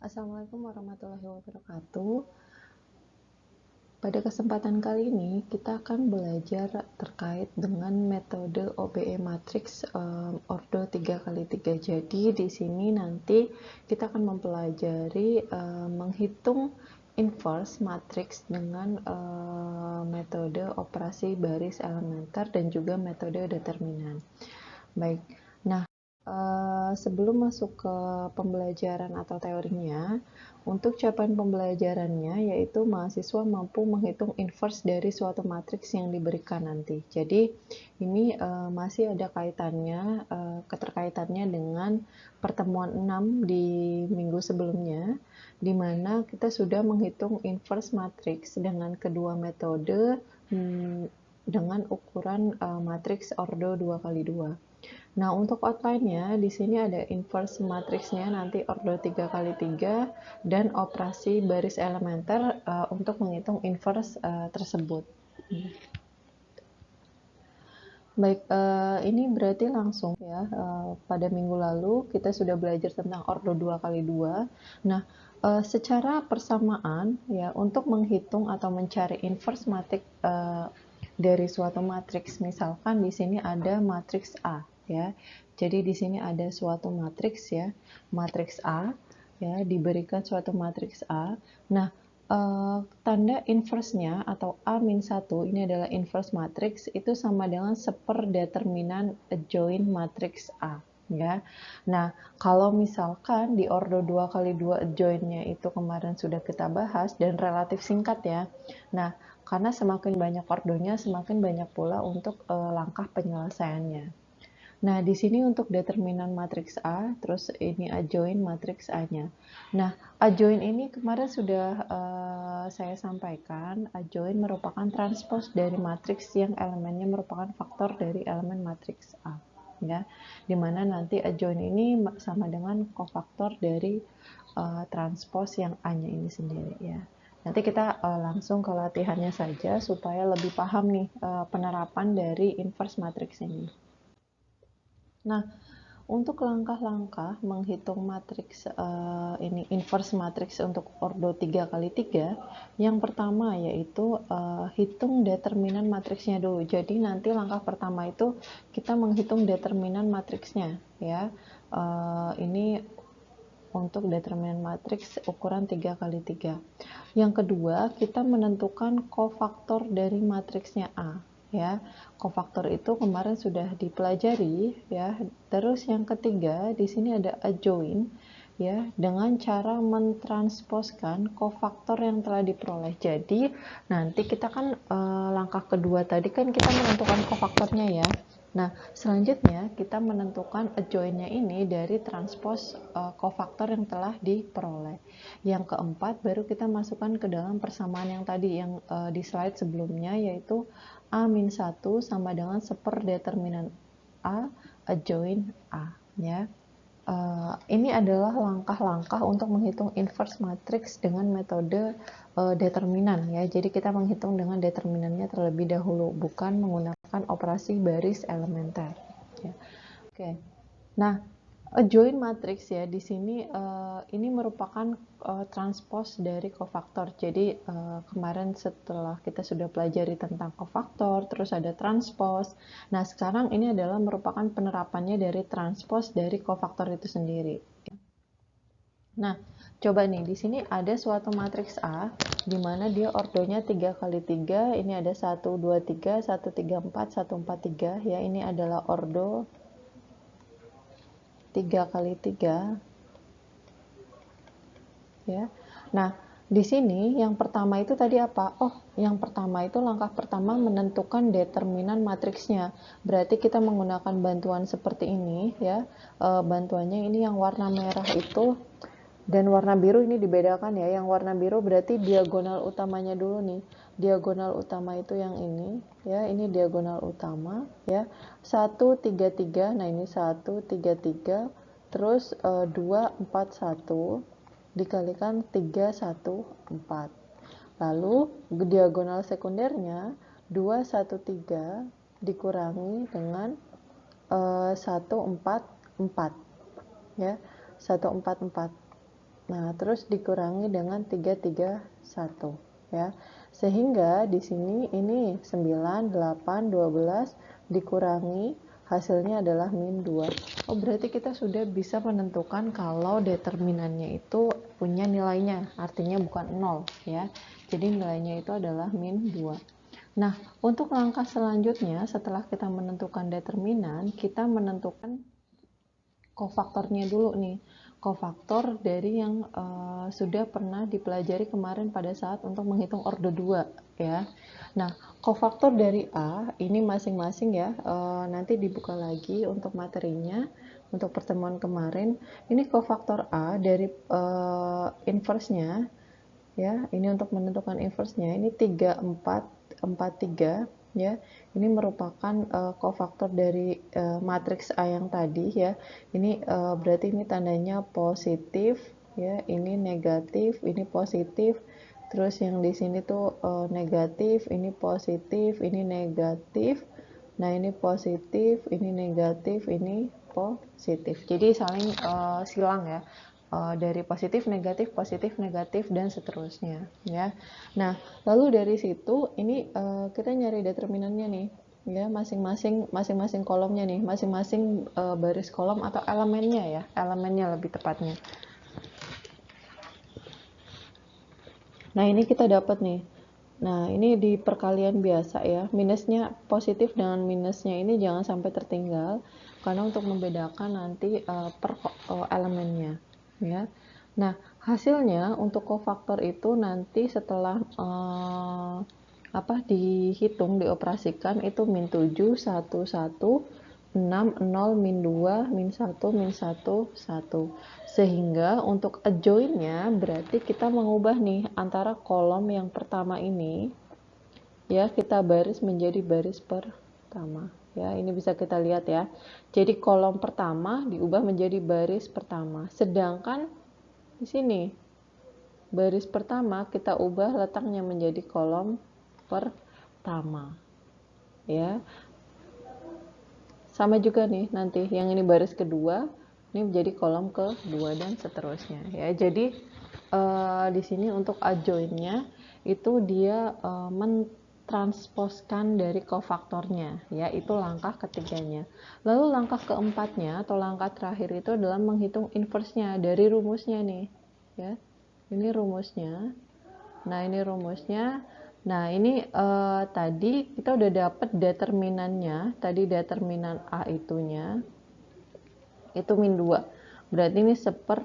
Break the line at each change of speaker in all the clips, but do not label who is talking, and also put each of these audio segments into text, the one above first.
Assalamualaikum warahmatullahi wabarakatuh. Pada kesempatan kali ini kita akan belajar terkait dengan metode OBE matrix ordo 3x3. Jadi di sini nanti kita akan mempelajari menghitung inverse matrix dengan metode operasi baris elementer dan juga metode determinan. Baik. Nah, sebelum masuk ke pembelajaran atau teorinya, untuk capaian pembelajarannya yaitu mahasiswa mampu menghitung inverse dari suatu matriks yang diberikan nanti. Jadi ini masih ada kaitannya, keterkaitannya dengan pertemuan 6 di minggu sebelumnya, di mana kita sudah menghitung inverse matriks dengan kedua metode dengan ukuran matriks ordo 2x2. Nah, untuk outline-nya di sini ada inverse matriksnya nanti ordo 3x3 dan operasi baris elementer untuk menghitung inverse tersebut. Baik, ini berarti langsung ya, pada minggu lalu kita sudah belajar tentang ordo 2x2. Nah, secara persamaan ya, untuk menghitung atau mencari inverse matriks dari suatu matriks, misalkan di sini ada matriks A ya. Jadi di sini ada suatu matriks ya, matriks A ya, diberikan suatu matriks A. Nah, tanda inverse-nya atau A-1 ini adalah inverse matrix itu sama dengan seperdeterminan adjoint matrix A ya. Nah, kalau misalkan di ordo 2x2 adjoint-nya itu kemarin sudah kita bahas dan relatif singkat ya. Nah, karena semakin banyak ordonya semakin banyak pula untuk langkah penyelesaiannya. Nah, di sini untuk determinan matriks A, terus ini adjoint matriks A-nya. Nah, adjoint ini kemarin sudah saya sampaikan, adjoint merupakan transpos dari matriks yang elemennya merupakan faktor dari elemen matriks A. Ya, dimana nanti adjoint ini sama dengan kofaktor dari transpos yang A-nya ini sendiri ya. Nanti kita langsung ke latihannya saja supaya lebih paham nih penerapan dari inverse matrix ini. Nah, untuk langkah-langkah menghitung matriks ini inverse matrix untuk ordo 3x3, yang pertama yaitu hitung determinan matriksnya dulu. Jadi nanti langkah pertama itu kita menghitung determinan matriksnya ya. Ini untuk determinan matriks ukuran 3x3. Yang kedua, kita menentukan kofaktor dari matriksnya A ya. Kofaktor itu kemarin sudah dipelajari ya. Terus yang ketiga, di sini ada adjoint ya, dengan cara mentransposkan kofaktor yang telah diperoleh. Jadi nanti kita kan langkah kedua tadi kan kita menentukan kofaktornya ya. Nah, selanjutnya kita menentukan adjoint-nya ini dari transpos kofaktor yang telah diperoleh. Yang keempat, baru kita masukkan ke dalam persamaan yang tadi yang di slide sebelumnya, yaitu A-1 sama dengan seperdeterminan A adjoint A ya. Ini adalah langkah-langkah untuk menghitung inverse matrix dengan metode determinan ya. Jadi kita menghitung dengan determinannya terlebih dahulu, bukan menggunakan operasi baris elementer. Ya. Oke. Nah, adjoint matrix ya di sini ini merupakan transpos dari kofaktor. Jadi kemarin setelah kita sudah pelajari tentang kofaktor, terus ada transpos. Nah, sekarang ini adalah merupakan penerapannya dari transpos dari kofaktor itu sendiri. Nah, coba nih di sini ada suatu matriks A di mana dia ordonya 3x3. Ini ada 1 2 3, 1 3 4, 1 4 3 ya. Ini adalah ordo 3x3 ya. Nah, di sini yang pertama itu tadi apa? Oh, yang pertama itu langkah pertama menentukan determinan matriksnya. Berarti kita menggunakan bantuan seperti ini ya. Bantuannya ini yang warna merah itu dan warna biru ini dibedakan ya. Yang warna biru berarti diagonal utamanya dulu nih. Diagonal utama itu yang ini ya. Ini diagonal utama ya. 1 3 3. Nah, ini 1 3 3. Terus 2 4 1 dikalikan 3 1 4. Lalu diagonal sekundernya 2 1 3 dikurangi dengan 1 4 4 ya. 1 4 4. Nah, terus dikurangi dengan 331 ya. Sehingga di sini ini 9, 8, 12 dikurangi hasilnya adalah min 2. Oh, berarti kita sudah bisa menentukan kalau determinannya itu punya nilainya, artinya bukan 0 ya. Jadi nilainya itu adalah min 2. Nah, untuk langkah selanjutnya setelah kita menentukan determinan, kita menentukan kofaktornya dulu nih. Kofaktor dari yang sudah pernah dipelajari kemarin pada saat untuk menghitung ordo 2 ya. Nah, kofaktor dari A ini masing-masing ya, nanti dibuka lagi untuk materinya untuk pertemuan kemarin. Ini kofaktor A dari inverse-nya ya. Ini untuk menentukan inverse-nya ini 3 4 4 3 ya. Ini merupakan kofaktor dari matriks A yang tadi ya. Ini berarti ini tandanya positif ya, ini negatif, ini positif. Terus yang di sini tuh negatif, ini positif, ini negatif. Nah, ini positif, ini negatif, ini positif. Jadi saling silang ya. Dari positif, negatif, dan seterusnya ya. Nah, lalu dari situ ini kita nyari determinannya nih ya, masing-masing kolomnya nih, masing-masing baris kolom atau elemennya ya, elemennya lebih tepatnya. Nah, ini kita dapat nih. Nah, ini di perkalian biasa ya. Minusnya positif dengan minusnya ini jangan sampai tertinggal karena untuk membedakan nanti per elemennya ya. Nah, hasilnya untuk kofaktor itu nanti setelah dihitung, dioperasikan itu min 7, 1, 1, 6, 0, min 2, min 1, min 1, 1. Sehingga untuk adjoin-nya berarti kita mengubah nih antara kolom yang pertama ini ya, kita baris menjadi baris pertama ya. Ini bisa kita lihat ya. Jadi kolom pertama diubah menjadi baris pertama. Sedangkan di sini baris pertama kita ubah letaknya menjadi kolom pertama ya. Sama juga nih nanti yang ini baris kedua ini menjadi kolom kedua dan seterusnya ya. Jadi di sini untuk adjoin-nya itu dia mentransposkan dari kofaktornya ya, itu langkah ketiganya. Lalu langkah keempatnya atau langkah terakhir itu adalah menghitung inverse-nya dari rumusnya nih ya. Ini rumusnya. Nah, ini rumusnya. Nah, ini tadi kita udah dapet determinannya. Tadi determinan A itunya itu min 2. Berarti ini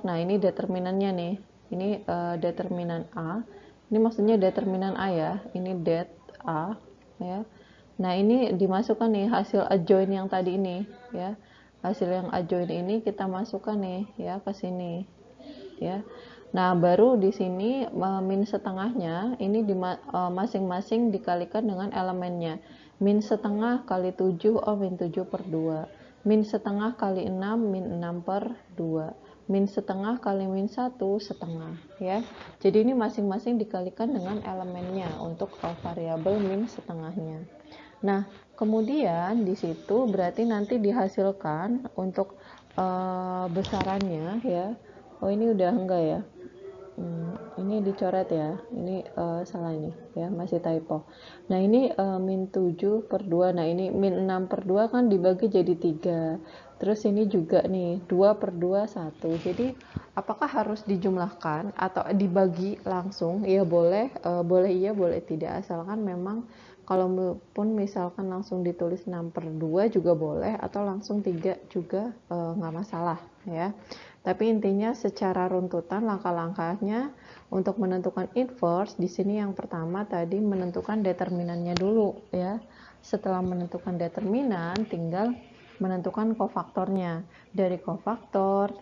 nah ini determinannya nih. Ini determinan A. Ini maksudnya determinan A ya. Ini det A ya. Nah, ini dimasukkan nih hasil adjoin yang tadi ini ya. Hasil yang adjoin ini kita masukkan nih ya ke sini ya. Nah, baru di sini min setengahnya ini masing-masing dikalikan dengan elemennya. Min setengah kali 7, min 7 per 2. Min setengah kali 6, min 6 per 2. Min setengah kali min 1, setengah ya. Jadi ini masing-masing dikalikan dengan elemennya untuk variabel min setengahnya. Nah, kemudian di situ berarti nanti dihasilkan untuk besarannya ya. Oh, ini udah enggak ya. Ini dicoret ya, ini salah ini ya, masih typo. Nah, ini min 7 per 2. Nah, ini min 6 per 2 kan dibagi jadi 3. Terus ini juga nih 2 per 2 1. Jadi apakah harus dijumlahkan atau dibagi langsung? Ya boleh, boleh iya boleh tidak, asalkan memang kalaupun misalkan langsung ditulis 6 per 2 juga boleh, atau langsung 3 juga nggak masalah ya. Tapi intinya secara runtutan langkah-langkahnya untuk menentukan inverse di sini yang pertama tadi menentukan determinannya dulu ya. Setelah menentukan determinan tinggal menentukan kofaktornya. Dari kofaktor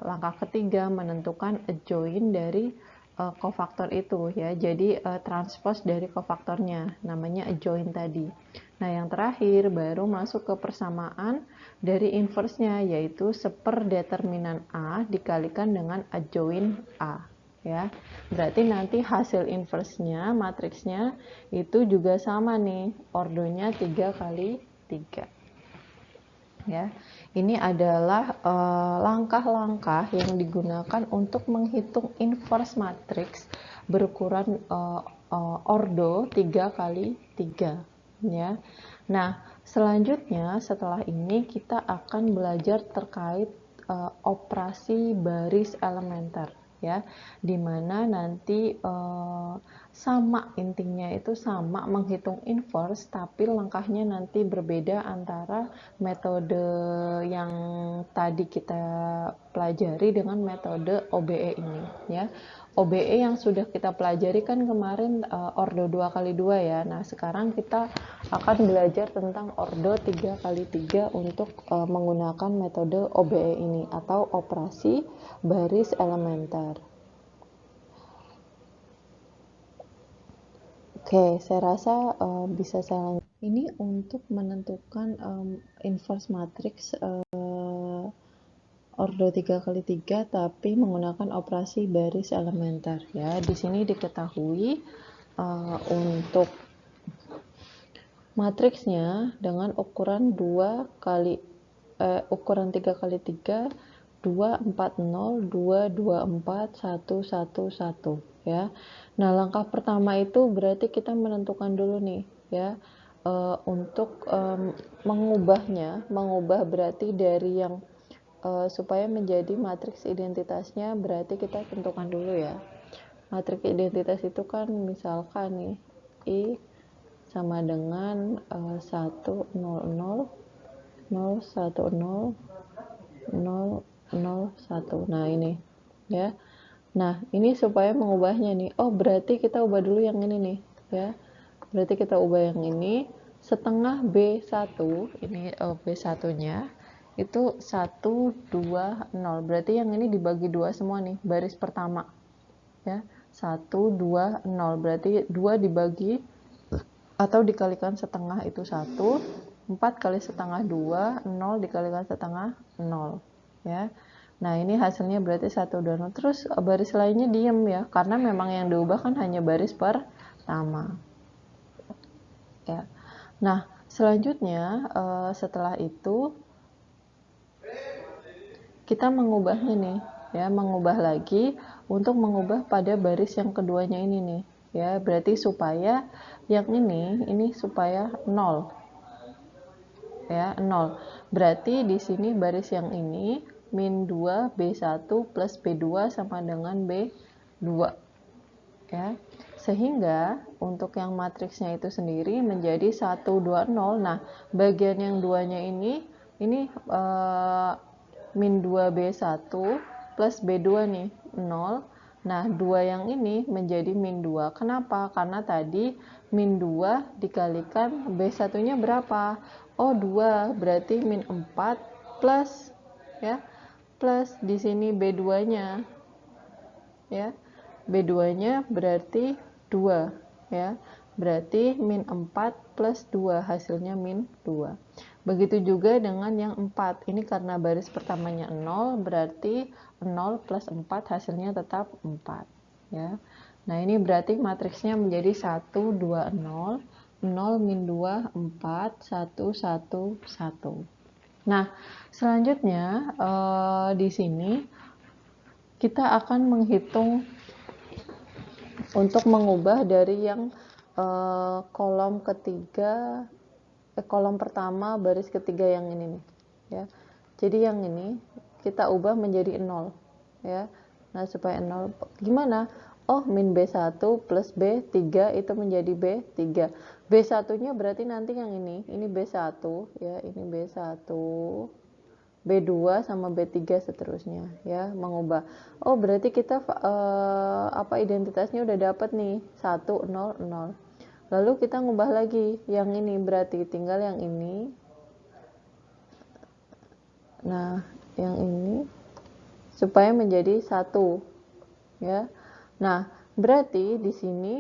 langkah ketiga menentukan adjoin dari kofaktor itu ya. Jadi transpose dari kofaktornya namanya adjoin tadi. Nah, yang terakhir baru masuk ke persamaan dari inverse-nya, yaitu seperdeterminan A dikalikan dengan adjoin A ya. Berarti nanti hasil inverse-nya, matriksnya itu juga sama nih, ordonya 3 kali 3 ya. Ini adalah langkah-langkah yang digunakan untuk menghitung inverse matriks berukuran ordo 3 kali 3 ya. Nah, selanjutnya setelah ini kita akan belajar terkait operasi baris elementer ya, dimana nanti sama, intinya itu sama menghitung inverse, tapi langkahnya nanti berbeda antara metode yang tadi kita pelajari dengan metode OBE ini ya. OBE yang sudah kita pelajari kan kemarin ordo 2 kali 2 ya. Nah, sekarang kita akan belajar tentang ordo 3 kali 3 untuk menggunakan metode OBE ini atau operasi baris elementer. Oke, saya rasa bisa saya lanjut. Ini untuk menentukan inverse matrix ordo 3 kali 3 tapi menggunakan operasi baris elementer ya. Di sini diketahui untuk matriksnya dengan ukuran 2 kali ukuran 3 kali 3 240 224 111 ya. Nah, langkah pertama itu berarti kita menentukan dulu nih ya, untuk mengubah berarti dari yang supaya menjadi matriks identitasnya berarti kita tentukan dulu ya. Matriks identitas itu kan misalkan nih I sama dengan 1 0 0 0 1 0 0 0 1. Nah, ini ya. Nah, ini supaya mengubahnya nih. Oh, berarti kita ubah dulu yang ini nih ya. Berarti kita ubah yang ini setengah B1, ini B1-nya itu 1 2 0. Berarti yang ini dibagi 2 semua nih, baris pertama. Ya. 1 2 0. Berarti 2 dibagi atau dikalikan setengah itu 1. 4 kali setengah 2, 0 dikalikan setengah 0 ya. Nah, ini hasilnya berarti 1 dan 0. Terus baris lainnya diem ya, karena memang yang diubah kan hanya baris pertama ya. Nah, selanjutnya setelah itu kita mengubahnya nih ya, mengubah lagi untuk mengubah pada baris yang keduanya ini nih ya. Berarti supaya yang ini supaya 0 ya, 0. Berarti di sini baris yang ini min 2 B1 plus B2 sama dengan B2 ya. Sehingga untuk yang matriksnya itu sendiri menjadi 1 2 0. Nah, bagian yang duanya ini min 2 B1 plus B2 nih 0. Nah, 2 yang ini menjadi min 2. Kenapa? Karena tadi min 2 dikalikan B1-nya berapa? Oh, 2. Berarti min 4 plus ya. Plus di sini B2-nya. Ya. B2-nya berarti 2 ya. Berarti min 4 plus 2 hasilnya min 2. Begitu juga dengan yang 4. Ini karena baris pertamanya 0 berarti 0 plus 4 hasilnya tetap 4 ya. Nah, ini berarti matriksnya menjadi 1 2 0 0 min 2 4 1 1 1. Nah, selanjutnya di sini kita akan menghitung untuk mengubah dari yang kolom ketiga kolom pertama baris ketiga yang ini nih ya. Jadi yang ini kita ubah menjadi 0 ya. Nah, supaya 0 gimana? Oh, min B1 plus B3 itu menjadi B3. B1-nya berarti nanti yang ini B1 ya, ini B1 B2 sama B3 seterusnya ya, mengubah. Oh, berarti kita identitasnya udah dapat nih 1 0 0. Lalu kita ngubah lagi yang ini, berarti tinggal yang ini. Nah, yang ini supaya menjadi 1 ya. Nah, berarti di sini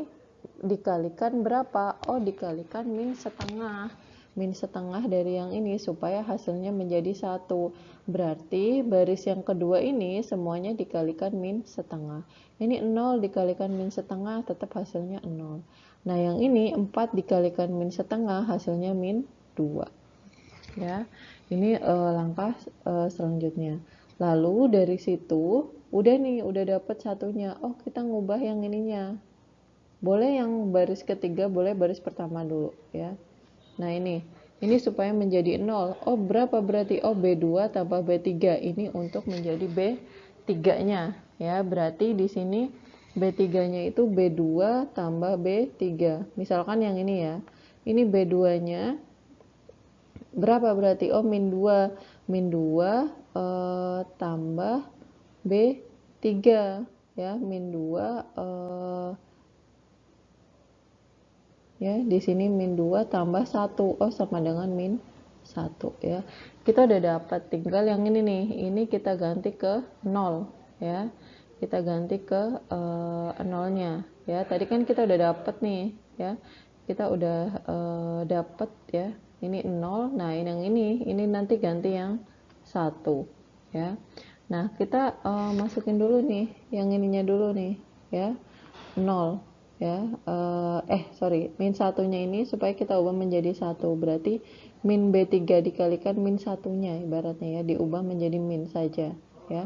dikalikan berapa? Oh, dikalikan min setengah. Min setengah dari yang ini supaya hasilnya menjadi 1. Berarti baris yang kedua ini semuanya dikalikan min setengah. Ini 0 dikalikan min setengah tetap hasilnya 0. Nah, yang ini 4 dikalikan min setengah hasilnya min 2. ya. Ini langkah selanjutnya. Lalu dari situ udah nih, udah dapet satunya. Oh, kita ngubah yang ininya. Boleh yang baris ketiga, boleh baris pertama dulu ya. Nah, ini supaya menjadi 0. Oh, berapa berarti? Oh, B2 tambah B3. Ini untuk menjadi B3-nya ya. Berarti di sini B3-nya itu B2 tambah B3. Misalkan yang ini ya. Ini B2-nya berapa berarti? Oh, min 2. Min 2 tambah B3 ya. Min 2 ya, di sini min 2 tambah 1. Oh, sama dengan min 1 ya. Kita udah dapat, tinggal yang ini nih. Ini kita ganti ke 0 ya. Kita ganti ke 0-nya ya. Tadi kan kita udah dapat nih ya. Kita udah dapat ya. Ini 0. Nah, yang ini nanti ganti yang 1 ya. Nah, kita masukin dulu nih yang ininya dulu nih ya. 0 ya, sorry, min satunya ini supaya kita ubah menjadi 1, berarti min B3 dikalikan min satunya ibaratnya ya, diubah menjadi min saja ya.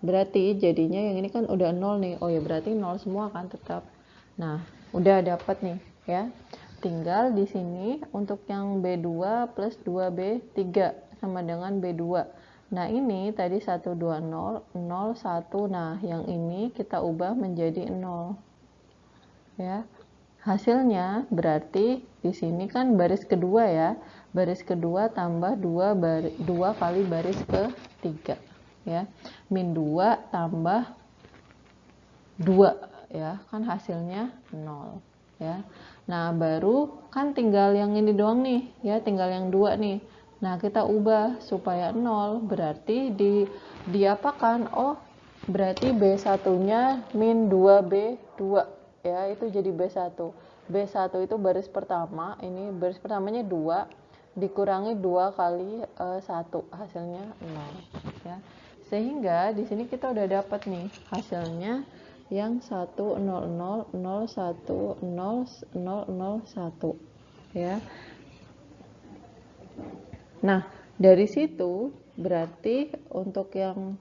Berarti jadinya yang ini kan udah 0 nih. Oh ya, berarti 0 semua kan tetap. Nah, udah dapat nih ya. Tinggal di sini untuk yang B2 plus 2B3 sama dengan B2. Nah, ini tadi 120 0 1. Nah, yang ini kita ubah menjadi 0 ya. Hasilnya berarti di sini kan baris kedua ya. Baris kedua tambah 2 kali baris ketiga ya. Min 2 tambah 2 ya. Kan hasilnya 0 ya. Nah, baru kan tinggal yang ini doang nih ya, tinggal yang 2 nih. Nah, kita ubah supaya 0, berarti diapakan? Oh, berarti B1-nya min 2B2 ya, itu jadi B1. B1 itu baris pertama, ini baris pertamanya 2 dikurangi 2 kali 1, hasilnya 0 ya. Sehingga di sini kita udah dapat nih hasilnya yang 1 0 0 0 1 0 0 0 1 ya. Nah, dari situ berarti untuk yang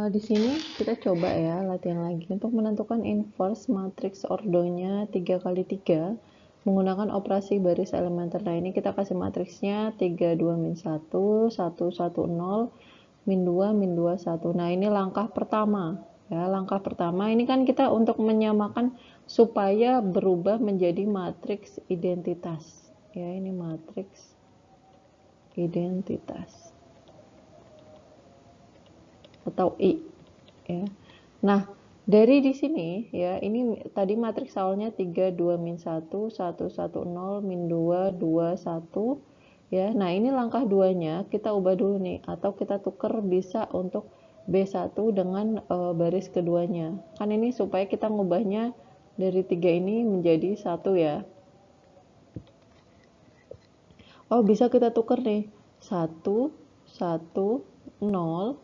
di sini kita coba ya latihan lagi untuk menentukan inverse matriks ordonya 3 kali 3 menggunakan operasi baris elementer. Nah, ini kita kasih matriksnya 3 2 min 1 1 1 0 min 2 min 2 1. Nah, ini langkah pertama ya. Langkah pertama ini kan kita untuk menyamakan supaya berubah menjadi matriks identitas ya. Ini matriks identitas atau I ya. Nah, dari di sini ya, ini tadi matriks awalnya 3 2 min 1 1 1 0 min 2 2 1 ya. Nah, ini langkah 2-nya kita ubah dulu nih, atau kita tuker bisa untuk B1 dengan baris keduanya. Kan ini supaya kita ngubahnya dari 3 ini menjadi 1 ya. Oh, bisa kita tuker nih. 1 1 0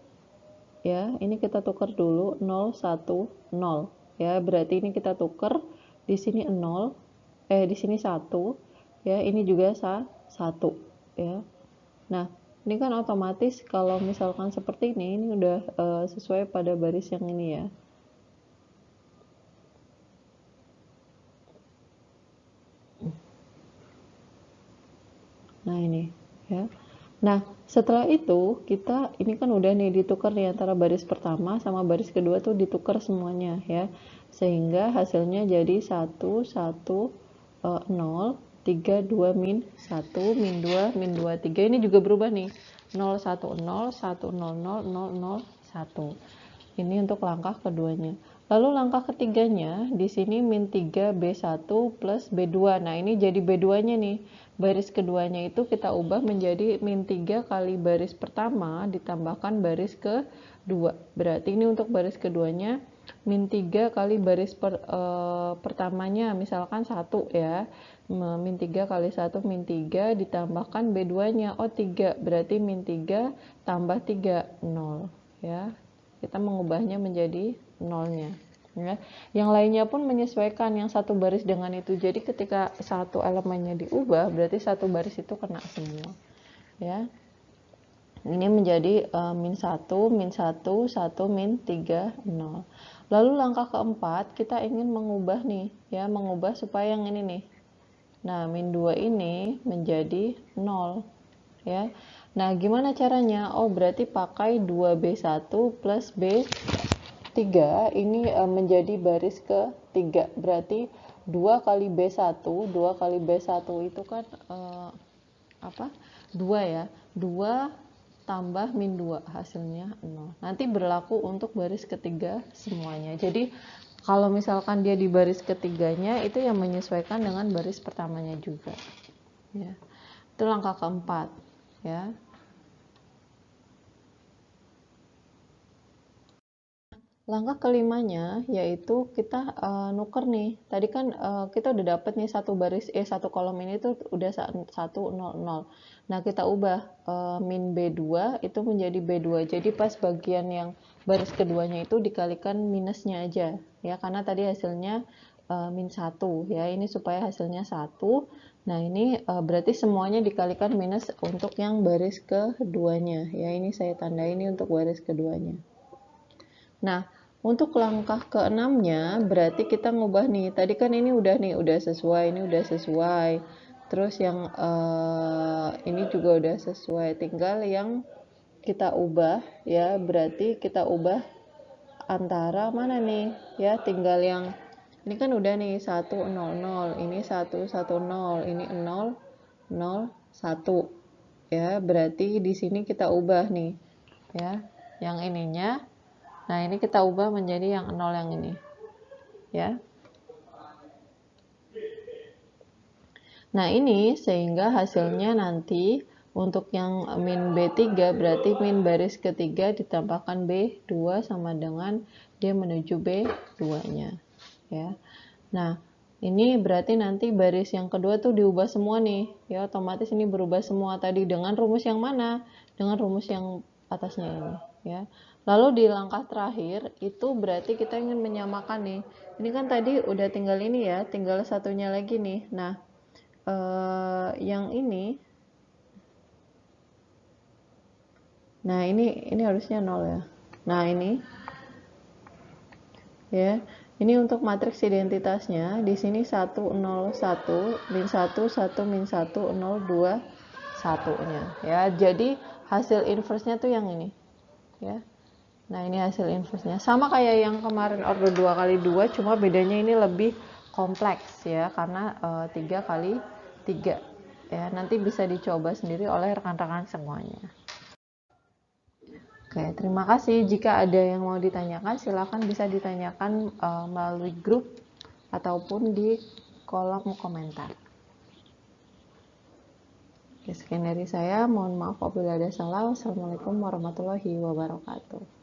ya. Ini kita tukar dulu 0 1 0 ya. Berarti ini kita tukar di sini 0 di sini 1 ya. Ini juga 1 ya. Nah, ini kan otomatis kalau misalkan seperti ini udah sesuai pada baris yang ini ya. Nah, ini ya. Nah, setelah itu kita ini kan udah nih ditukar nih antara baris pertama sama baris kedua tuh ditukar semuanya ya. Sehingga hasilnya jadi 1 1 0 3 2 min 1 min 2 min 2 3. Ini juga berubah nih. 0 1 0 1 0 0 0 0 1. Ini untuk langkah keduanya. Lalu langkah ketiganya di sini min 3 B1 plus B2. Nah, ini jadi B2-nya nih. Baris keduanya itu kita ubah menjadi min 3 kali baris pertama ditambahkan baris kedua. Berarti ini untuk baris keduanya min 3 kali baris pertamanya misalkan 1 ya. Min 3 kali 1 min 3 ditambahkan B2-nya. Oh, 3. Berarti min 3 tambah 3 0 ya. Kita mengubahnya menjadi 0-nya ya. Yang lainnya pun menyesuaikan yang satu baris dengan itu. Jadi ketika satu elemennya diubah, berarti satu baris itu kena semua, ya. Ini menjadi min 1, min 1, 1, min 3, 0. Lalu langkah keempat, kita ingin mengubah nih, ya, mengubah supaya yang ini nih. Nah, min 2 ini menjadi 0, ya. Nah, gimana caranya? Oh, berarti pakai 2B1 plus B3, ini menjadi baris ke-3. Berarti 2 kali B1, 2 kali B1 itu kan apa? 2 ya. 2 tambah min 2 hasilnya 0. Nanti berlaku untuk baris ketiga semuanya. Jadi kalau misalkan dia di baris ketiganya itu yang menyesuaikan dengan baris pertamanya juga, ya. Itu langkah keempat, ya. Langkah kelimanya yaitu kita nuker nih. Tadi kan kita udah dapet nih satu baris satu kolom ini tuh udah 1 0 0. Nah, kita ubah min B2 itu menjadi B2. Jadi pas bagian yang baris keduanya itu dikalikan minusnya aja, ya, karena tadi hasilnya min 1, ya. Ini supaya hasilnya 1. Nah, ini berarti semuanya dikalikan minus untuk yang baris keduanya, ya. Ini saya tandai ini untuk baris keduanya. Nah, untuk langkah keenamnya berarti kita ngubah nih. Tadi kan ini udah sesuai, ini udah sesuai. Terus yang ini juga udah sesuai. Tinggal yang kita ubah, ya. Berarti kita ubah antara mana nih? Ya, tinggal yang ini kan udah nih 1 0 0, ini 1 1 0, ini 0 0 1. Ya, berarti di sini kita ubah nih, ya. Yang ininya. Nah, ini kita ubah menjadi yang 0 yang ini, ya. Nah, ini sehingga hasilnya nanti untuk yang min B3 berarti min baris ketiga ditambahkan B2 sama dengan dia menuju B2-nya, ya. Nah, ini berarti nanti baris yang kedua tuh diubah semua nih, ya. Otomatis ini berubah semua tadi dengan rumus yang mana? Dengan rumus yang atasnya ini, ya. Lalu di langkah terakhir itu berarti kita ingin menyamakan nih. Ini kan tadi udah tinggal ini ya, tinggal satunya lagi nih. Nah, yang ini, nah ini harusnya 0 ya. Nah, ini, ya. Ini untuk matriks identitasnya. Di sini 1 0 1, min 1 1 min 1 0 2 1-nya, ya. Jadi hasil inverse-nya tuh yang ini, ya. Nah, ini hasil inverse-nya. Sama kayak yang kemarin ordo 2 kali 2, cuma bedanya ini lebih kompleks, ya, karena 3 kali 3. Ya, nanti bisa dicoba sendiri oleh rekan-rekan semuanya. Oke, terima kasih. Jika ada yang mau ditanyakan, silakan bisa ditanyakan melalui grup ataupun di kolom komentar. Oke, sekian dari saya. Mohon maaf apabila ada salah. Wassalamualaikum warahmatullahi wabarakatuh.